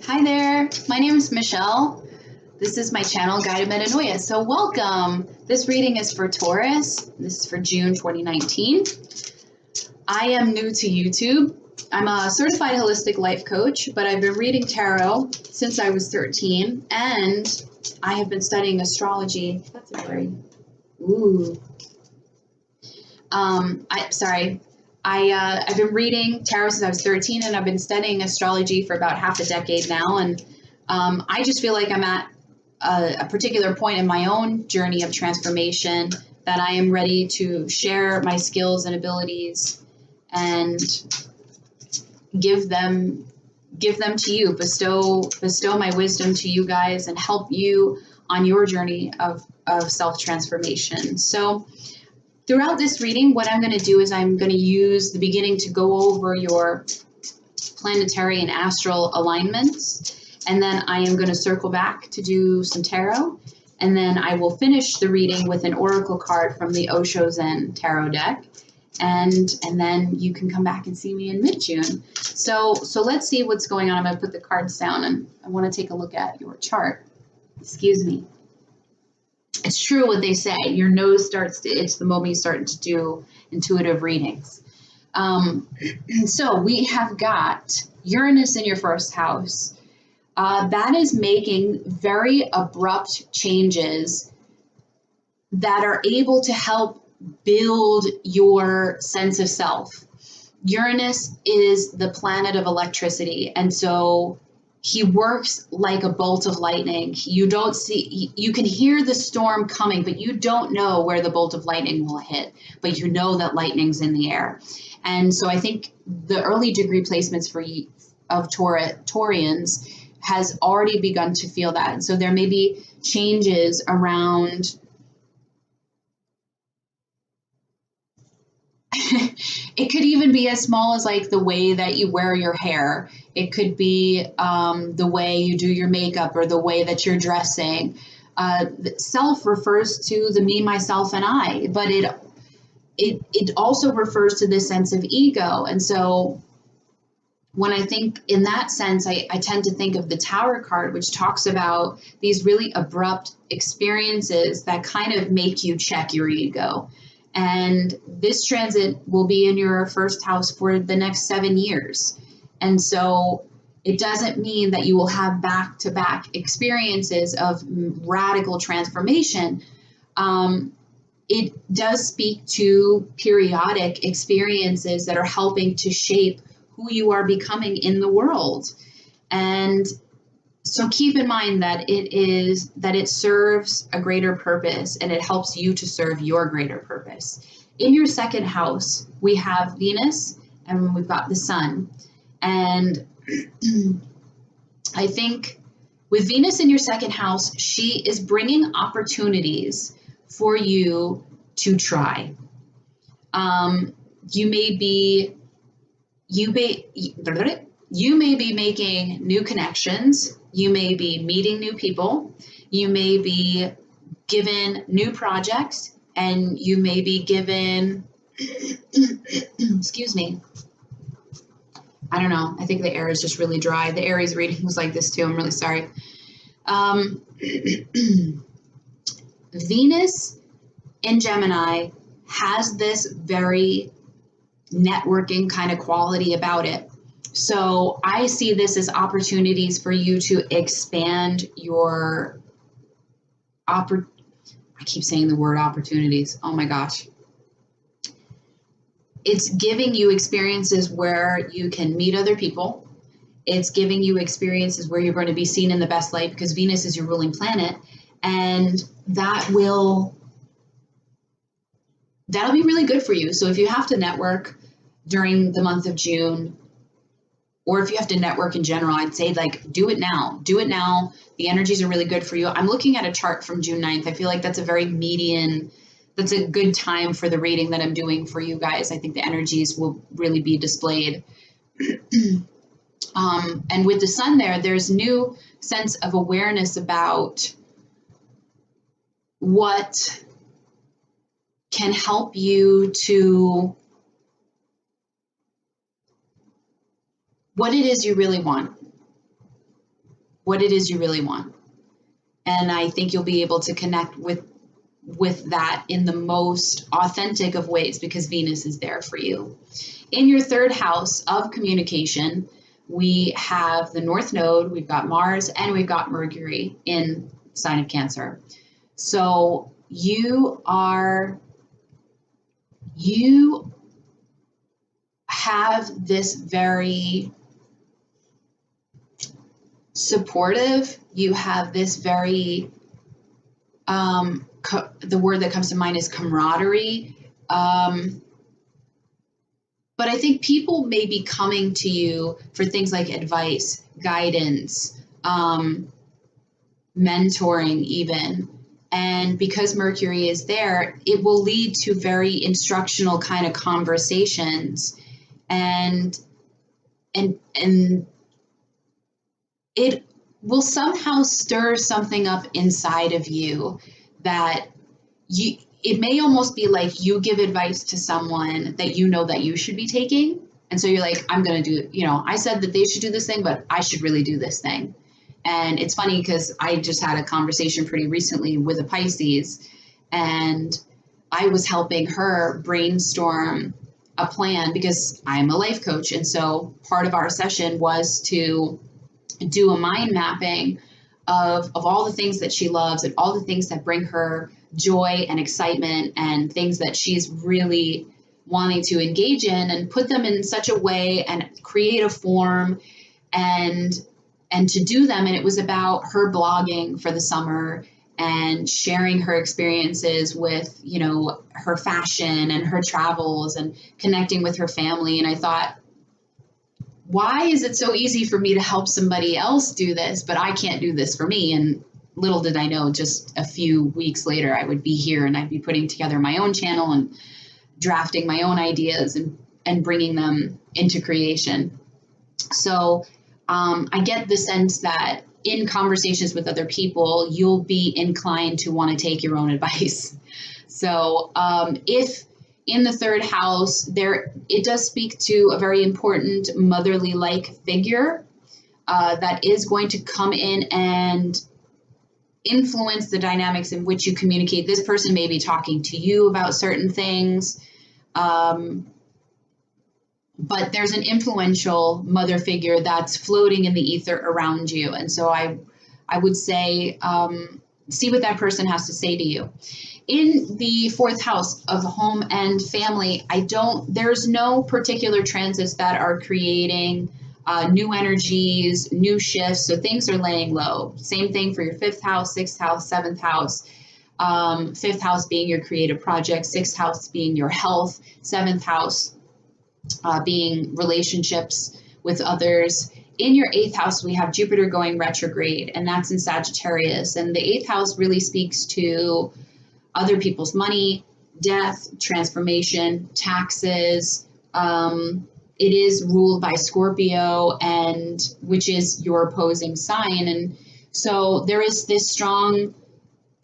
Hi there, my name is Michelle. This is my channel, Guided Metanoia. So welcome. This reading is for Taurus. This is for June 2019. I am new to YouTube. I'm a certified holistic life coach, but I've been reading tarot since I was 13, and I have been studying astrology. That's a very, I've been reading tarot since I was 13, and I've been studying astrology for about half a decade now. And I just feel like I'm at a particular point in my own journey of transformation that I am ready to share my skills and abilities and give them to you, bestow my wisdom to you guys and help you on your journey of self-transformation. So throughout this reading, what I'm going to do is I'm going to use the beginning to go over your planetary and astral alignments. And then I am going to circle back to do some tarot. And then I will finish the reading with an oracle card from the Osho Zen tarot deck. And then you can come back and see me in mid-June. So let's see what's going on. I'm going to put the cards down and I want to take a look at your chart. Excuse me. It's true what they say. Your nose starts to itch the moment you start to do intuitive readings. So we have got Uranus in your first house. That is making very abrupt changes that are able to help build your sense of self. Uranus is the planet of electricity, and so he works like a bolt of lightning. You can hear the storm coming, but you don't know where the bolt of lightning will hit, but you know that lightning's in the air. And so I think the early degree placements of Taurians has already begun to feel that. And so there may be changes around it could even be as small as like the way that you wear your hair. It could be the way you do your makeup or the way that you're dressing. Self refers to the me, myself, and I, but it also refers to this sense of ego. And so when I think in that sense, I tend to think of the Tower card, which talks about these really abrupt experiences that kind of make you check your ego. And this transit will be in your first house for the next 7 years. And so it doesn't mean that you will have back-to-back experiences of radical transformation. It does speak to periodic experiences that are helping to shape who you are becoming in the world. And so keep in mind that it serves a greater purpose and it helps you to serve your greater purpose. In your second house, we have Venus and we've got the Sun. And I think with Venus in your second house, she is bringing opportunities for you to try. You may be making new connections. You may be meeting new people. You may be given new projects, and you may be given, excuse me. I don't know. I think the air is just really dry. The Aries reading was like this too. I'm really sorry. Venus in Gemini has this very networking kind of quality about it. So I see this as opportunities for you to expand your I keep saying the word opportunities. Oh my gosh. It's giving you experiences where you can meet other people. It's giving you experiences where you're going to be seen in the best light because Venus is your ruling planet. And that'll be really good for you. So if you have to network during the month of June, or if you have to network in general, I'd say like do it now. Do it now. The energies are really good for you. I'm looking at a chart from June 9th. I feel like that's a very that's a good time for the reading that I'm doing for you guys. I think the energies will really be displayed. And with the Sun there's new sense of awareness about what can help you to what it is you really want. what it is you really want. And I think you'll be able to connect with that in the most authentic of ways, because Venus is there for you. In your third house of communication, we have the North Node, we've got Mars, and we've got Mercury in sign of Cancer. So you have this very supportive, you have this very, the word that comes to mind is camaraderie. But I think people may be coming to you for things like advice, guidance, mentoring even. And because Mercury is there, it will lead to very instructional kind of conversations. And it will somehow stir something up inside of you that it may almost be like you give advice to someone that you know that you should be taking. And so you're like, I'm going to do, I said that they should do this thing, but I should really do this thing. And it's funny because I just had a conversation pretty recently with a Pisces, and I was helping her brainstorm a plan because I'm a life coach. And so part of our session was to do a mind mapping of all the things that she loves and all the things that bring her joy and excitement and things that she's really wanting to engage in, and put them in such a way and create a form and to do them. And it was about her blogging for the summer and sharing her experiences with, her fashion and her travels and connecting with her family. And I thought, why is it so easy for me to help somebody else do this, but I can't do this for me? And little did I know, just a few weeks later, I would be here and I'd be putting together my own channel and drafting my own ideas and bringing them into creation. So I get the sense that in conversations with other people, you'll be inclined to want to take your own advice. So if in the third house, it does speak to a very important motherly-like figure that is going to come in and influence the dynamics in which you communicate. This person may be talking to you about certain things, but there's an influential mother figure that's floating in the ether around you. And so I would say, see what that person has to say to you. In the fourth house of home and family, there's no particular transits that are creating new energies, new shifts. So things are laying low. Same thing for your fifth house, sixth house, seventh house. Fifth house being your creative project, sixth house being your health, seventh house being relationships with others. In your eighth house, we have Jupiter going retrograde, and that's in Sagittarius. And the eighth house really speaks to other people's money, death, transformation, taxes. It is ruled by Scorpio, which is your opposing sign. And so there is this strong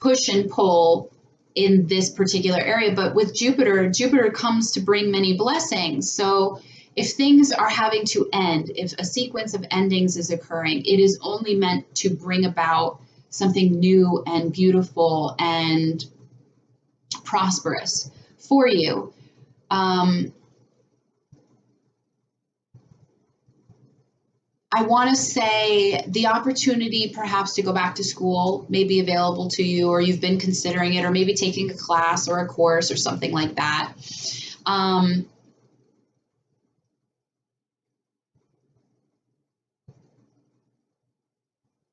push and pull in this particular area. But with Jupiter comes to bring many blessings. So if things are having to end, if a sequence of endings is occurring, it is only meant to bring about something new and beautiful and prosperous for you. I want to say the opportunity perhaps to go back to school may be available to you, or you've been considering it, or maybe taking a class or a course or something like that.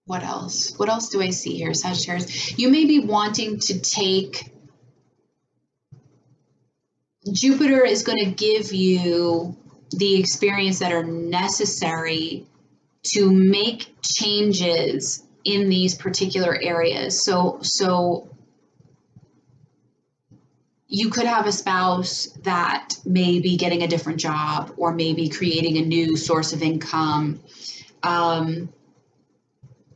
What else? What else do I see here, Sagittarius? You may be wanting to take, Jupiter is going to give you the experience that are necessary to make changes in these particular areas. So you could have a spouse that may be getting a different job, or maybe creating a new source of income.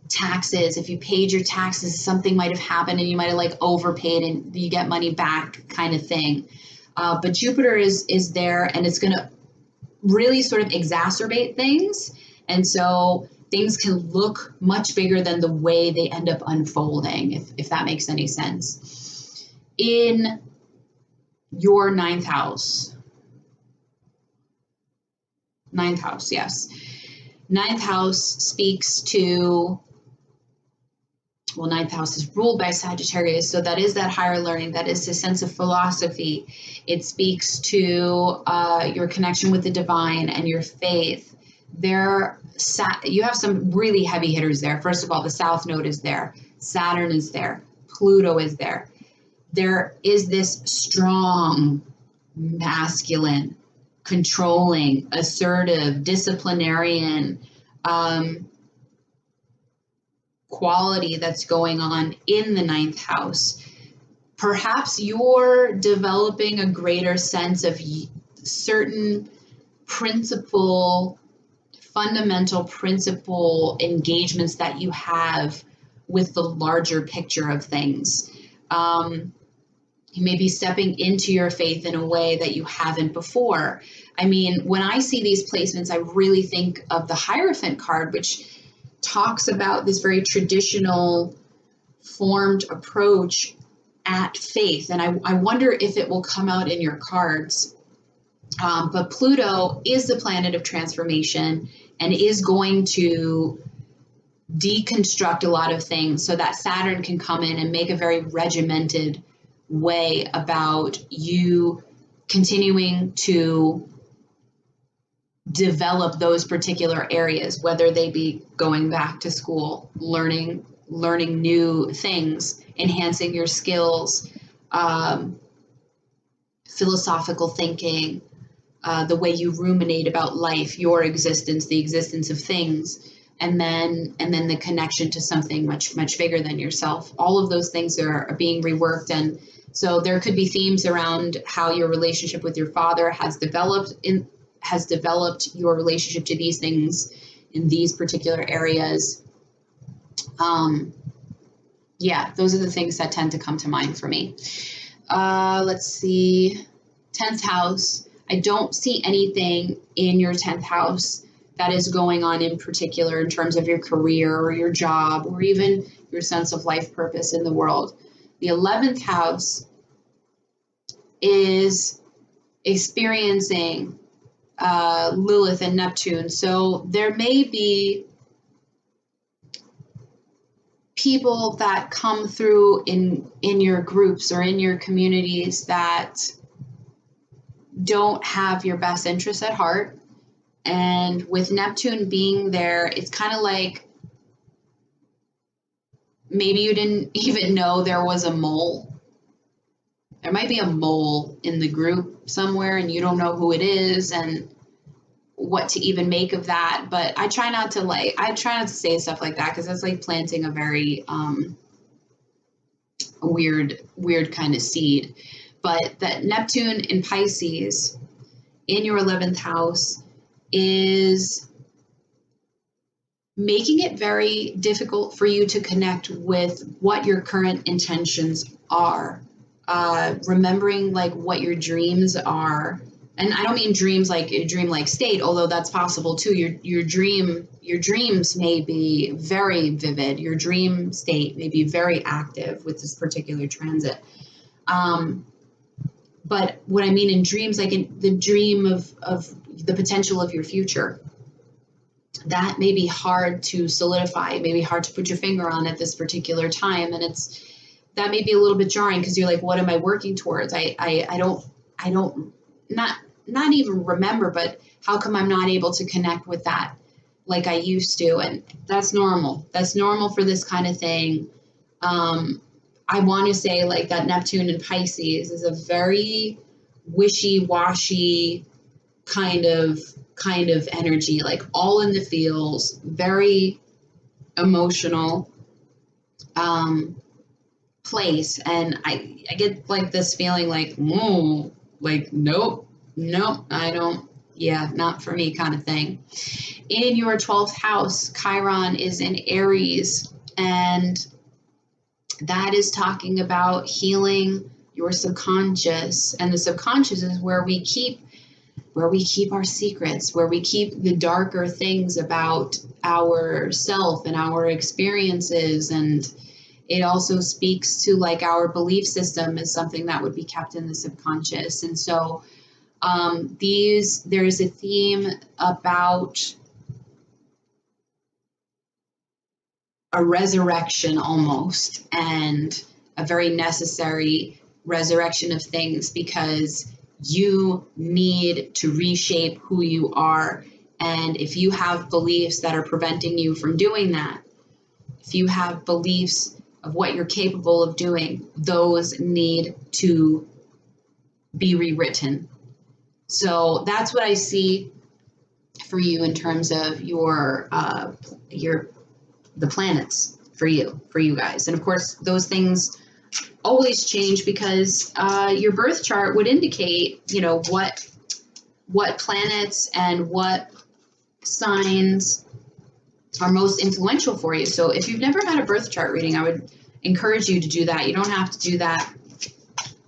Taxes, if you paid your taxes, something might have happened and you might have overpaid and you get money back, kind of thing. But Jupiter is there, and it's going to really sort of exacerbate things. And so things can look much bigger than the way they end up unfolding, if that makes any sense. In your ninth house, yes. Ninth house speaks to, well, ninth house is ruled by Sagittarius, so that is that higher learning, that is the sense of philosophy. It speaks to your connection with the divine and your faith. You have some really heavy hitters there. First of all, the South Node is there. Saturn is there. Pluto is there. There is this strong, masculine, controlling, assertive, disciplinarian quality that's going on in the ninth house. Perhaps you're developing a greater sense of certain fundamental principle engagements that you have with the larger picture of things. You may be stepping into your faith in a way that you haven't before. I mean, when I see these placements, I really think of the Hierophant card, which talks about this very traditional formed approach at faith. And I wonder if it will come out in your cards. But Pluto is the planet of transformation and is going to deconstruct a lot of things so that Saturn can come in and make a very regimented way about you continuing to develop those particular areas, whether they be going back to school, learning new things, enhancing your skills, philosophical thinking, the way you ruminate about life, your existence, the existence of things, and then the connection to something much, much bigger than yourself. All of those things are being reworked. And so there could be themes around how your relationship with your father has developed your relationship to these things in these particular areas. Yeah, those are the things that tend to come to mind for me. Let's see, 10th house. I don't see anything in your 10th house that is going on in particular in terms of your career or your job or even your sense of life purpose in the world. The 11th house is experiencing Lilith and Neptune. So there may be people that come through in your groups or in your communities that don't have your best interests at heart. And with Neptune being there, it's kind of like maybe you didn't even know there was a mole. There might be a mole in the group somewhere and you don't know who it is and what to even make of that. But I try not to say stuff like that because that's like planting a very weird kind of seed. But that Neptune in Pisces in your 11th house is making it very difficult for you to connect with what your current intentions are. Remembering like what your dreams are. And I don't mean dreams like a dream-like state, although that's possible too. Your dreams may be very vivid. Your dream state may be very active with this particular transit. But what I mean in dreams, like in the dream of the potential of your future, that may be hard to solidify, it may be hard to put your finger on at this particular time. And that may be a little bit jarring because you're like, what am I working towards? I don't not even remember, but how come I'm not able to connect with that like I used to? And that's normal. That's normal for this kind of thing. I want to say like that Neptune in Pisces is a very wishy-washy kind of energy, like all in the feels, very emotional place. And I get like this feeling like, nope, I don't, not for me kind of thing. In your 12th house, Chiron is in Aries, and that is talking about healing your subconscious. And the subconscious is where we keep where we keep our secrets, where we keep the darker things about ourself and our experiences. And it also speaks to like our belief system is something that would be kept in the subconscious. And so there's a theme about a resurrection almost, and a very necessary resurrection of things, because you need to reshape who you are. And if you have beliefs that are preventing you from doing that, if you have beliefs of what you're capable of doing, those need to be rewritten. So that's what I see for you in terms of the planets for you guys. And of course, those things always change, because your birth chart would indicate, you know, what planets and what signs are most influential for you. So if you've never had a birth chart reading, I would encourage you to do that. You don't have to do that.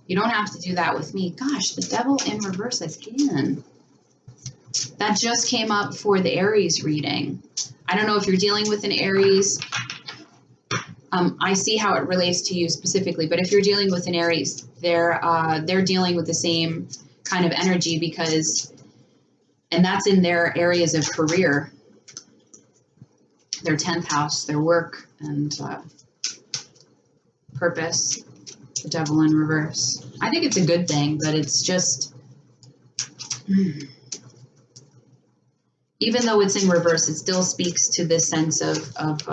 You don't have to do that with me. Gosh, the devil in reverse again. That just came up for the Aries reading. I don't know if you're dealing with an Aries. I see how it relates to you specifically, but if you're dealing with an Aries, they're dealing with the same kind of energy, and that's in their areas of career, their 10th house, their work and purpose, the devil in reverse. I think it's a good thing, but it's just, even though it's in reverse, it still speaks to this sense of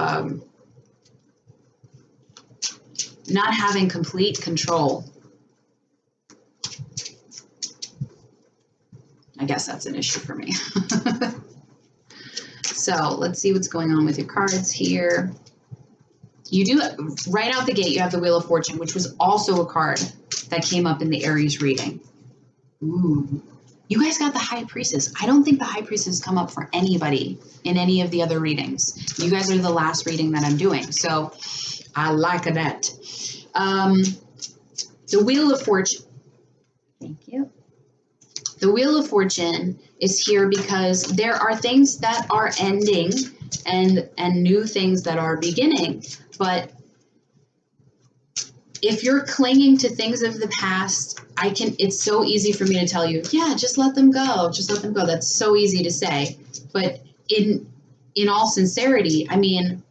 not having complete control. I guess that's an issue for me. So let's see what's going on with your cards here. You do, right out the gate, you have the Wheel of Fortune, which was also a card that came up in the Aries reading. Ooh. You guys got the High Priestess. I don't think the High Priestess come up for anybody in any of the other readings. You guys are the last reading that I'm doing, so I like that. The Wheel of Fortune. Thank you. The Wheel of Fortune is here because there are things that are ending and new things that are beginning. But if you're clinging to things of the past, it's so easy for me to tell you, yeah, just let them go. Just let them go. That's so easy to say. But in all sincerity, I mean,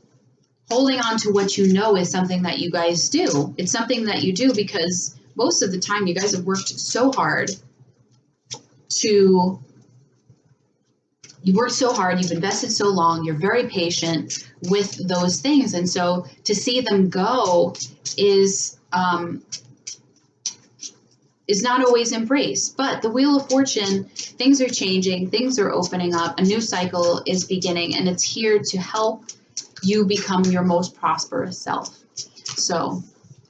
holding on to what you know is something that you guys do. It's something that you do because most of the time you guys have worked so hard you've invested so long, you're very patient with those things. And so to see them go is not always embraced. But the Wheel of Fortune, things are changing, things are opening up, a new cycle is beginning, and it's here to help you become your most prosperous self. So,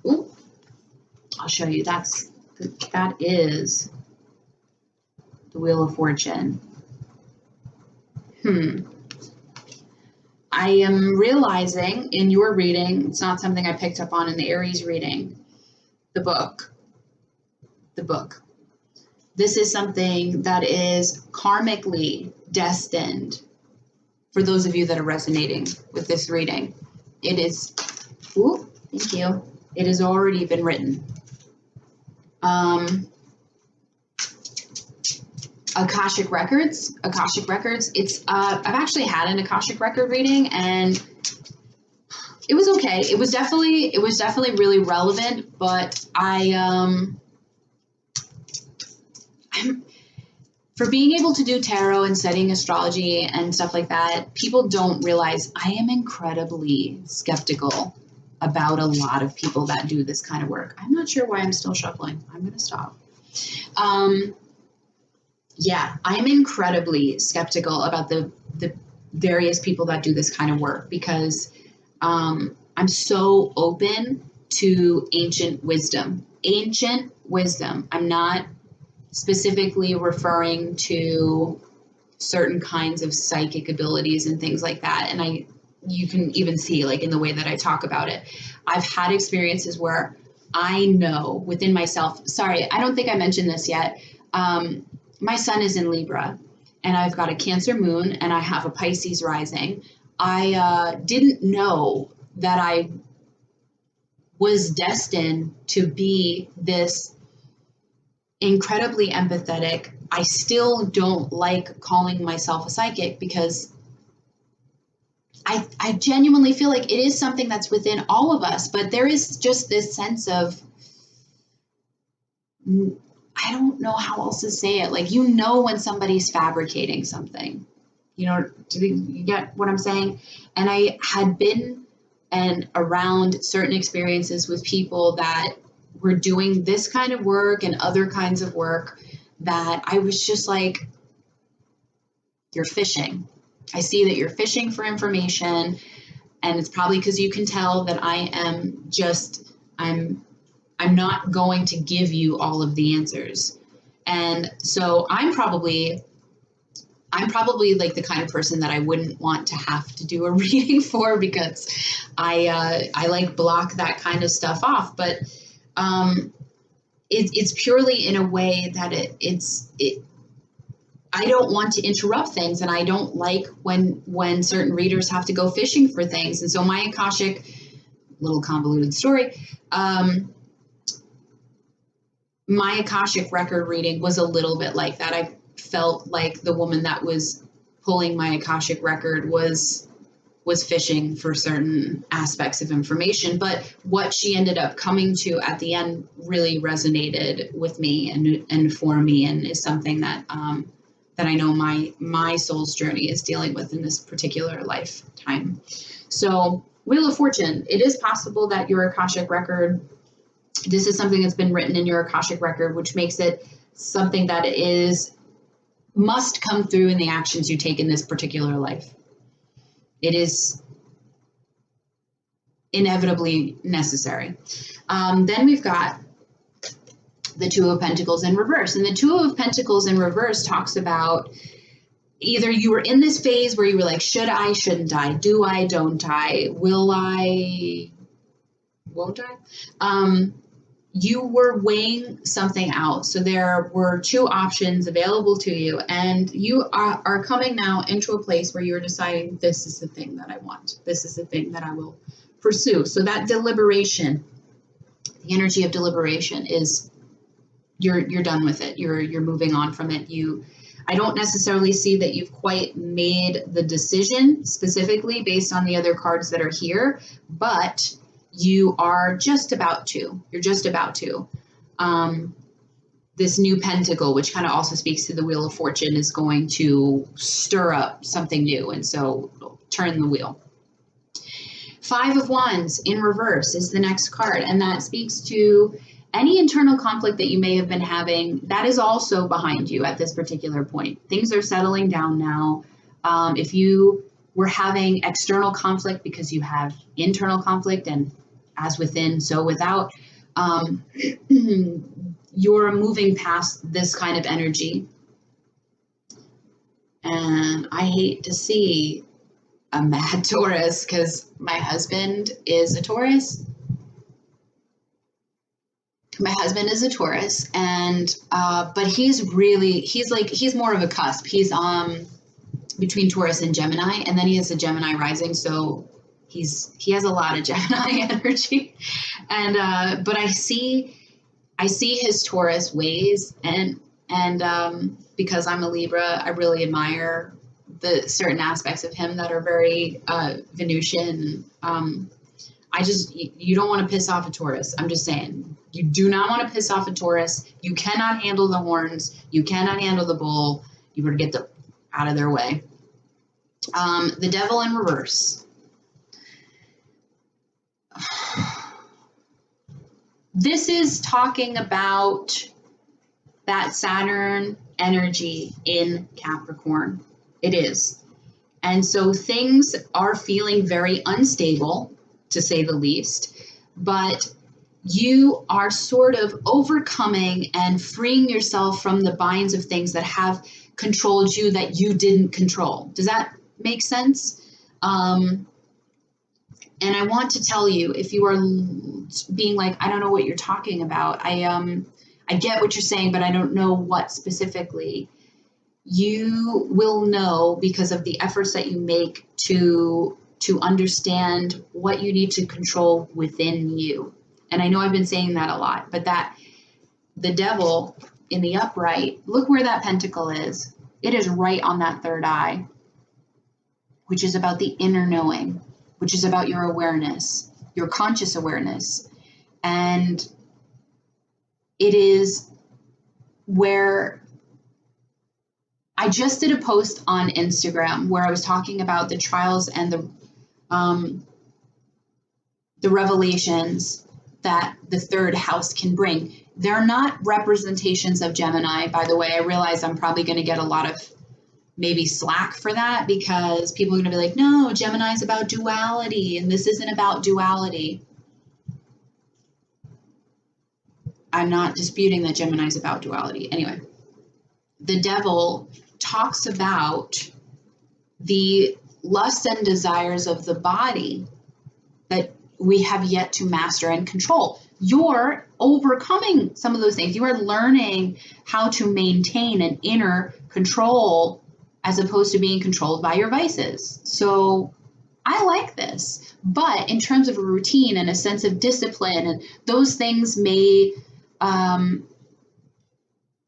I'll show you. That is the Wheel of Fortune. I am realizing in your reading, it's not something I picked up on in the Aries reading, the book. This is something that is karmically destined for those of you that are resonating with this reading. It is, thank you. It has already been written. Akashic Records. It's, I've actually had an Akashic Record reading, and it was okay. It was definitely really relevant, but for being able to do tarot and studying astrology and stuff like that, people don't realize I am incredibly skeptical about a lot of people that do this kind of work. I'm not sure why I'm still shuffling. I'm going to stop. Yeah, I'm incredibly skeptical about the various people that do this kind of work, because I'm so open to ancient wisdom. I'm not specifically referring to certain kinds of psychic abilities and things like that. And you can even see, like, in the way that I talk about it, I've had experiences where I know within myself, sorry, I don't think I mentioned this yet. my sun is in Libra, and I've got a Cancer moon, and I have a Pisces rising. I didn't know that I was destined to be this incredibly empathetic. I still don't like calling myself a psychic because I genuinely feel like it is something that's within all of us, but there is just this sense of, I don't know how else to say it. Like, you know, when somebody's fabricating something, you know, do you get what I'm saying? And I had been around certain experiences with people that were doing this kind of work and other kinds of work that I was just like, you're fishing. I see that you're fishing for information, and it's probably because you can tell that I am just, I'm not going to give you all of the answers. And so I'm probably like the kind of person that I wouldn't want to have to do a reading for, because I like block that kind of stuff off. But it's purely in a way that I don't want to interrupt things, and I don't like when certain readers have to go fishing for things. And so my Akashic, little convoluted story, my Akashic record reading was a little bit like that. I felt like the woman that was pulling my Akashic record was fishing for certain aspects of information, but what she ended up coming to at the end really resonated with me and for me, and is something that that I know my soul's journey is dealing with in this particular lifetime. So, Wheel of Fortune, it is possible that your Akashic record, this is something that's been written in your Akashic record, which makes it something that must come through in the actions you take in this particular life. It is inevitably necessary. Then we've got the Two of Pentacles in reverse. And the Two of Pentacles in reverse talks about either you were in this phase where you were like, should I, shouldn't I, do I, don't I, will I, won't I? You were weighing something out. So there were two options available to you, and you are coming now into a place where you're deciding, this is the thing that I want. This is the thing that I will pursue. So that deliberation, the energy of deliberation is, you're done with it. You're moving on from it. I don't necessarily see that you've quite made the decision specifically based on the other cards that are here, but you are just about to. You're just about to. This new pentacle, which kind of also speaks to the Wheel of Fortune, is going to stir up something new, and so turn the wheel. Five of Wands in reverse is the next card, and that speaks to any internal conflict that you may have been having. That is also behind you at this particular point. Things are settling down now. If you were having external conflict because you have internal conflict, and as within, so without, you're moving past this kind of energy. And I hate to see a mad Taurus, because my husband is a Taurus. My husband is a Taurus, and but he's more of a cusp. He's between Taurus and Gemini, and then he has a Gemini rising, so he has a lot of Gemini energy. And but I see his Taurus ways, and because I'm a Libra, I really admire the certain aspects of him that are very Venusian. You don't want to piss off a Taurus. I'm just saying, you do not want to piss off a Taurus. You cannot handle the horns. You cannot handle the bull. You better get out of their way. The Devil in reverse. This is talking about that Saturn energy in Capricorn. It is. And so things are feeling very unstable, to say the least, but you are sort of overcoming and freeing yourself from the binds of things that have controlled you that you didn't control. Does that make sense? And I want to tell you, if you are being like, I don't know what you're talking about, I I get what you're saying, but I don't know what specifically. You will know because of the efforts that you make to understand what you need to control within you. And I know I've been saying that a lot, but that the devil in the upright, look where that pentacle is. It is right on that third eye, which is about the inner knowing, which is about your awareness, your conscious awareness. And it is where I just did a post on Instagram where I was talking about the trials and the revelations that the third house can bring. They're not representations of Gemini, by the way. I realize I'm probably going to get a lot of maybe slack for that because people are going to be like, no, Gemini is about duality and this isn't about duality. I'm not disputing that Gemini is about duality. Anyway, the devil talks about the lusts and desires of the body that we have yet to master and control. You're overcoming some of those things. You are learning how to maintain an inner control as opposed to being controlled by your vices. So I like this. But in terms of a routine and a sense of discipline, and those things may,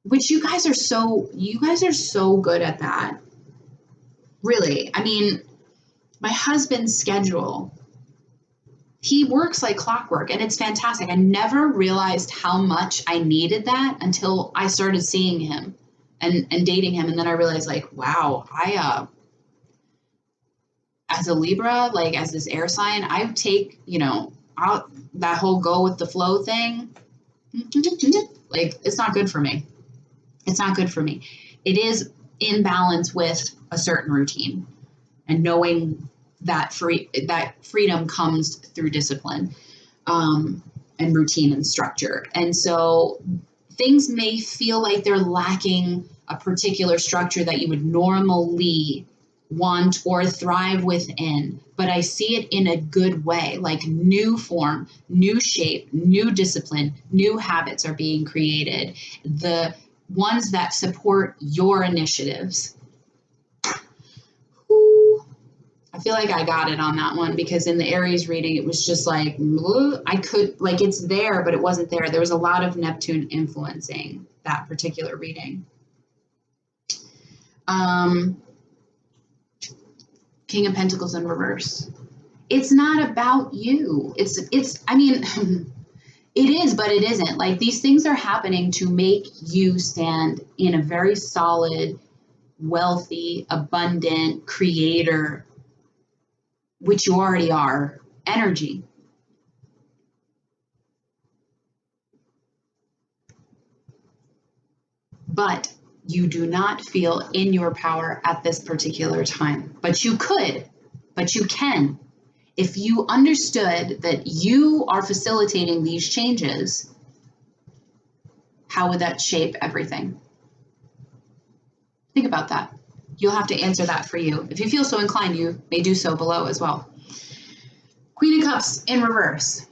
which you guys are so good at that. Really. I mean, my husband's schedule, he works like clockwork and it's fantastic. I never realized how much I needed that until I started seeing him and dating him. And then I realized like, wow, as a Libra, like as this air sign, I take, that whole go with the flow thing. Like, it's not good for me. It's not good for me. It is in balance with a certain routine and knowing that freedom comes through discipline, and routine and structure. And so things may feel like they're lacking a particular structure that you would normally want or thrive within, but I see it in a good way, like new form, new shape, new discipline, new habits are being created. The ones that support your initiatives. Ooh, I feel like I got it on that one because in the Aries reading, it was just like, it's there, but it wasn't there. There was a lot of Neptune influencing that particular reading. King of Pentacles in reverse. It's not about you. I mean, it is, but it isn't. Like, these things are happening to make you stand in a very solid, wealthy, abundant, creator, which you already are, energy. But you do not feel in your power at this particular time. But you could, but you can. If you understood that you are facilitating these changes, how would that shape everything? Think about that. You'll have to answer that for you. If you feel so inclined, you may do so below as well. Queen of Cups in reverse.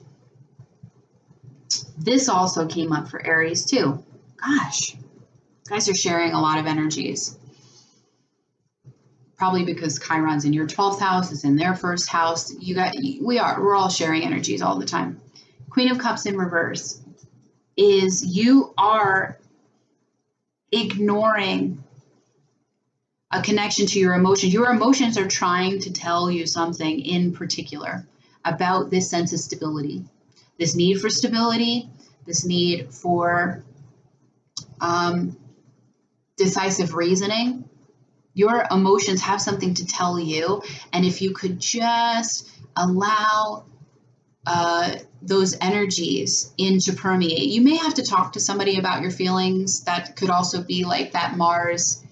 This also came up for Aries too. Gosh, guys are sharing a lot of energies. Probably because Chiron's in your 12th house, is in their first house. We're all sharing energies all the time. Queen of Cups in reverse is you are ignoring a connection to your emotions. Your emotions are trying to tell you something in particular about this sense of stability, this need for stability, this need for decisive reasoning. Your emotions have something to tell you, and if you could just allow those energies in to permeate. You may have to talk to somebody about your feelings. That could also be like that Mars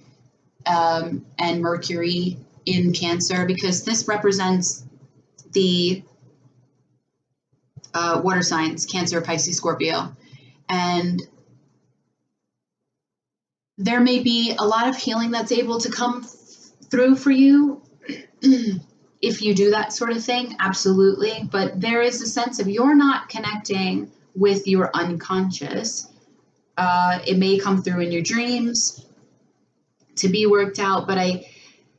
and Mercury in Cancer, because this represents the water signs, Cancer, Pisces, Scorpio. And there may be a lot of healing that's able to come through for you if you do that sort of thing, absolutely. But there is a sense of you're not connecting with your unconscious It may come through in your dreams to be worked out, but I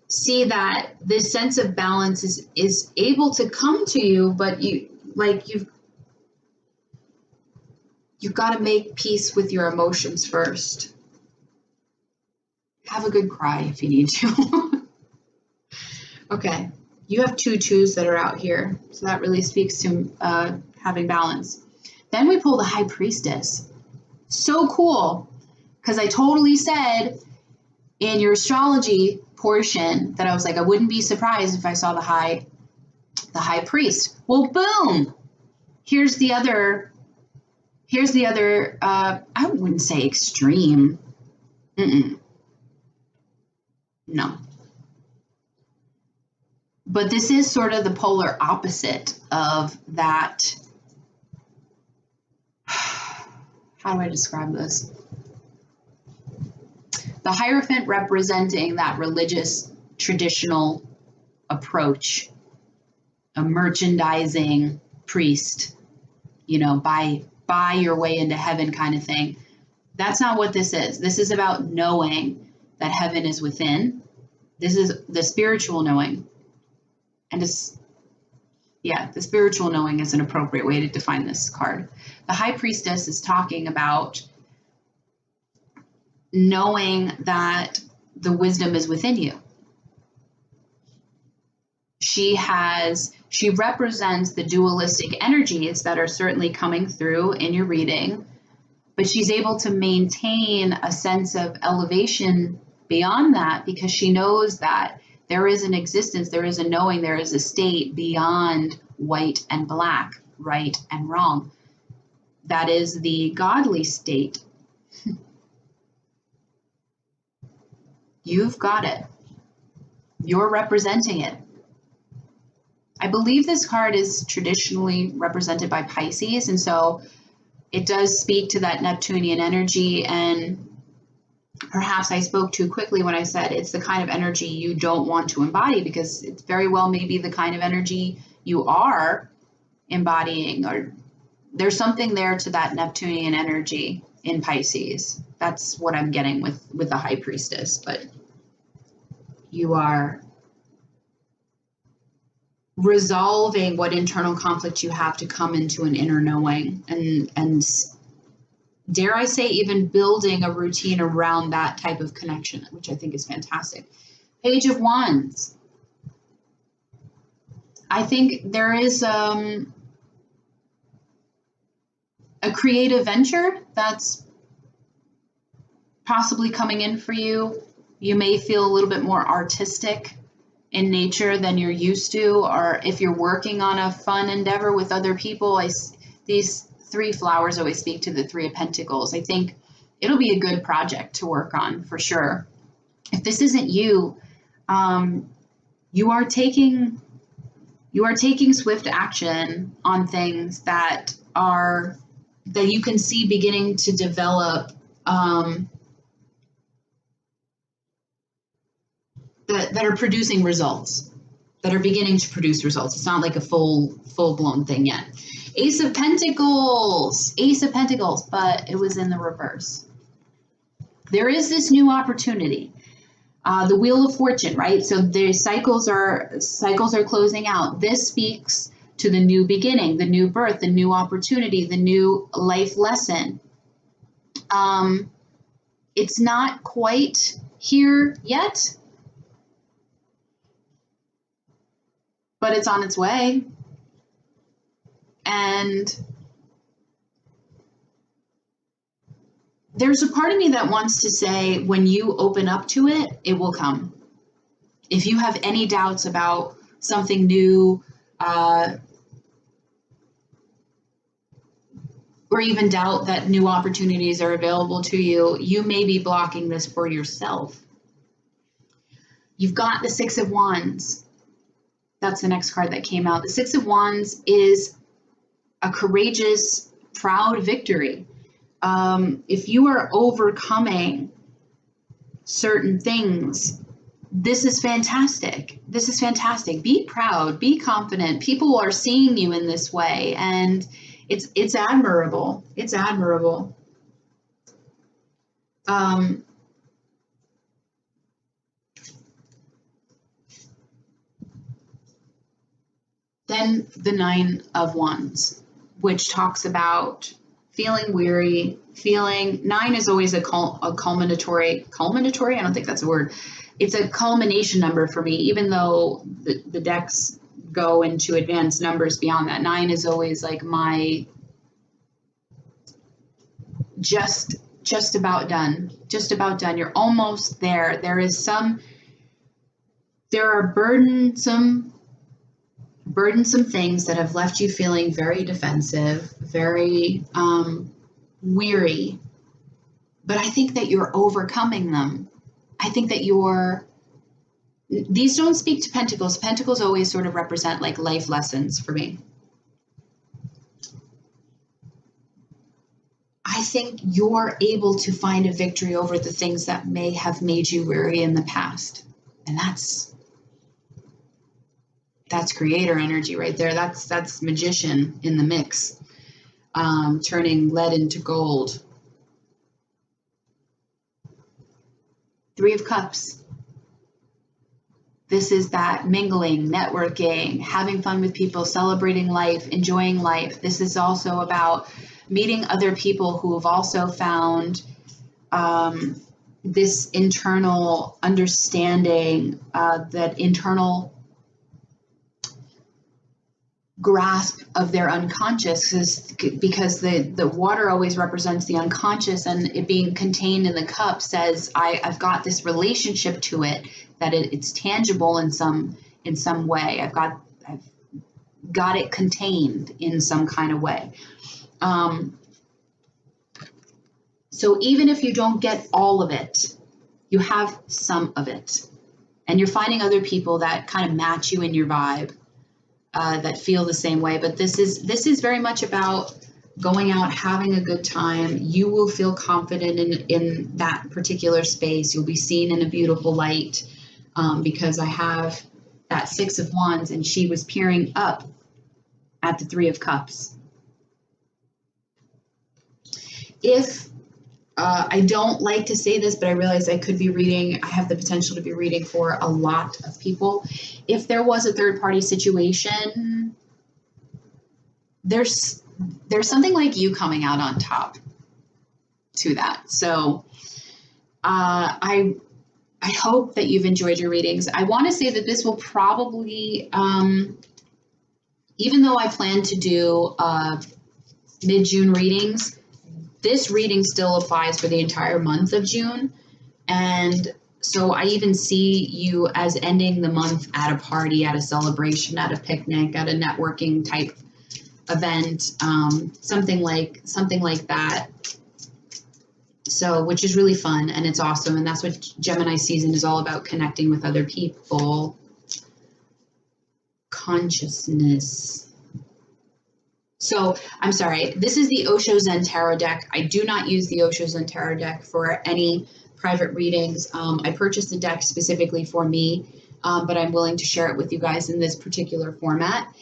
see that this sense of balance is able to come to you, but you've got to make peace with your emotions first. Have a good cry if you need to. Okay, you have 2 twos that are out here, so that really speaks to having balance. Then we pull the High Priestess. So cool, because I totally said in your astrology portion that I was like, I wouldn't be surprised if I saw the high priest. Well, boom. Here's the other, I wouldn't say extreme. No. But this is sort of the polar opposite of that. How do I describe this? The Hierophant representing that religious, traditional approach, a merchandising priest, buy your way into heaven kind of thing. That's not what this is. This is about knowing that heaven is within. This is the spiritual knowing. And the spiritual knowing is an appropriate way to define this card. The High Priestess is talking about knowing that the wisdom is within you. She represents the dualistic energies that are certainly coming through in your reading, but she's able to maintain a sense of elevation beyond that because she knows that there is an existence, there is a knowing, there is a state beyond white and black, right and wrong. That is the godly state. You've got it. You're representing it. I believe this card is traditionally represented by Pisces, and so it does speak to that Neptunian energy, and perhaps I spoke too quickly when I said it's the kind of energy you don't want to embody, because it's very well maybe the kind of energy you are embodying, or there's something there to that Neptunian energy in Pisces. That's what I'm getting with the High Priestess, but you are resolving what internal conflict you have to come into an inner knowing, and dare I say even building a routine around that type of connection, which I think is fantastic. Page of Wands. I think there is a creative venture that's possibly coming in for you. You may feel a little bit more artistic in nature than you're used to, or if you're working on a fun endeavor with other people. These 3 flowers always speak to the 3 of Pentacles. I think it'll be a good project to work on for sure. If this isn't you, you are taking swift action on things that you can see beginning to develop, that are producing results, that are beginning to produce results. It's not like a full-blown thing yet. Ace of Pentacles, but it was in the reverse. There is this new opportunity. The Wheel of Fortune, right? So the cycles are closing out. This speaks to the new beginning, the new birth, the new opportunity, the new life lesson. It's not quite here yet, but it's on its way. And there's a part of me that wants to say, when you open up to it, it will come. If you have any doubts about something new, or even doubt that new opportunities are available to you, you may be blocking this for yourself. You've got the 6 of Wands. That's the next card that came out. The 6 of Wands is a courageous, proud victory. If you are overcoming certain things, this is fantastic. This is fantastic. Be proud, be confident. People are seeing you in this way, and it's admirable. It's admirable. Then the Nine of Wands, which talks about feeling weary, nine is always a culminatory, I don't think that's a word. It's a culmination number for me, even though the decks go into advanced numbers beyond that. Nine is always like my just about done. You're almost there. There are burdensome things that have left you feeling very defensive, very weary. But I think that you're overcoming them. I think that these don't speak to Pentacles. Pentacles always sort of represent like life lessons for me. I think you're able to find a victory over the things that may have made you weary in the past. And that's creator energy right there. That's magician in the mix, turning lead into gold. Three of Cups. This is that mingling, networking, having fun with people, celebrating life, enjoying life. This is also about meeting other people who have also found this internal understanding, that internal grasp of their unconscious, because the water always represents the unconscious, and it being contained in the cup says I've got this relationship to it, that it's tangible in some way. I've got it contained in some kind of way. So even if you don't get all of it, you have some of it, and you're finding other people that kind of match you in your vibe, that feel the same way. But this is very much about going out, having a good time. You will feel confident in that particular space. You'll be seen in a beautiful light, because I have that Six of Wands, and she was peering up at the Three of Cups. If I don't like to say this, but I realize I have the potential to be reading for a lot of people. If there was a third party situation, there's something like you coming out on top to that. So I hope that you've enjoyed your readings. I want to say that this will probably, even though I plan to do mid-June readings, this reading still applies for the entire month of June. And so I even see you as ending the month at a party, at a celebration, at a picnic, at a networking type event, something like that. So, which is really fun, and it's awesome. And that's what Gemini season is all about, connecting with other people. Consciousness. So, I'm sorry, this is the Osho Zen Tarot deck. I do not use the Osho Zen Tarot deck for any private readings. I purchased the deck specifically for me, but I'm willing to share it with you guys in this particular format.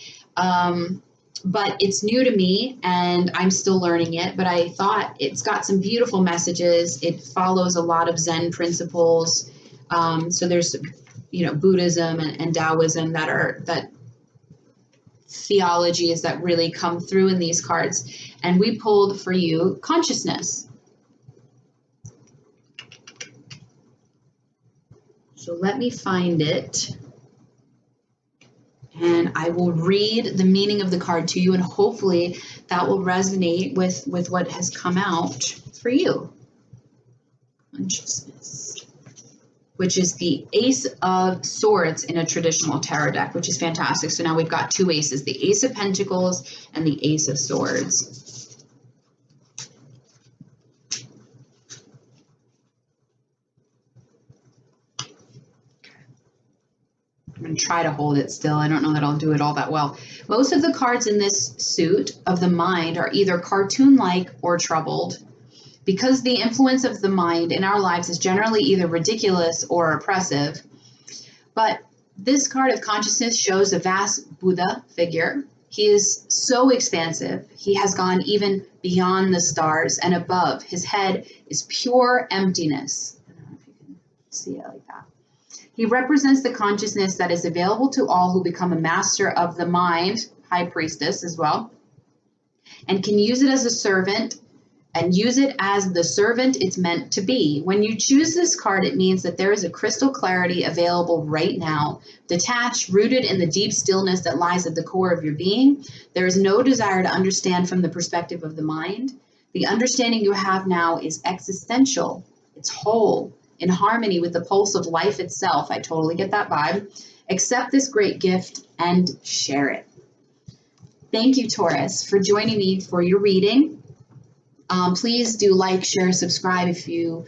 But it's new to me, and I'm still learning it, but I thought it's got some beautiful messages. It follows a lot of Zen principles. So there's, Buddhism and Taoism that theologies that really come through in these cards. And we pulled for you consciousness. So let me find it, and I will read the meaning of the card to you, and hopefully that will resonate with what has come out for you. Consciousness, which is the Ace of Swords in a traditional tarot deck, which is fantastic. So now we've got two aces, the Ace of Pentacles and the Ace of Swords. I'm going to try to hold it still. I don't know that I'll do it all that well. Most of the cards in this suit of the mind are either cartoon-like or troubled, because the influence of the mind in our lives is generally either ridiculous or oppressive. But this card of consciousness shows a vast Buddha figure He is so expansive. He has gone even beyond the stars and above. His head is pure emptiness. I don't know if you can see it like that. He represents the consciousness that is available to all who become a master of the mind, high priestess as well, and can use it as a servant and use it as the servant it's meant to be. When you choose this card, it means that there is a crystal clarity available right now, detached, rooted in the deep stillness that lies at the core of your being. There is no desire to understand from the perspective of the mind. The understanding you have now is existential. It's whole, in harmony with the pulse of life itself. I totally get that vibe. Accept this great gift and share it. Thank you, Taurus, for joining me for your reading. Please do like, share, subscribe if you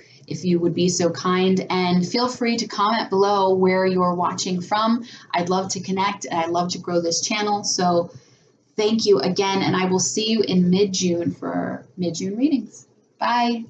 would be so kind, and feel free to comment below where you're watching from. I'd love to connect and I'd love to grow this channel. So thank you again, and I will see you in mid-June for mid-June readings. Bye.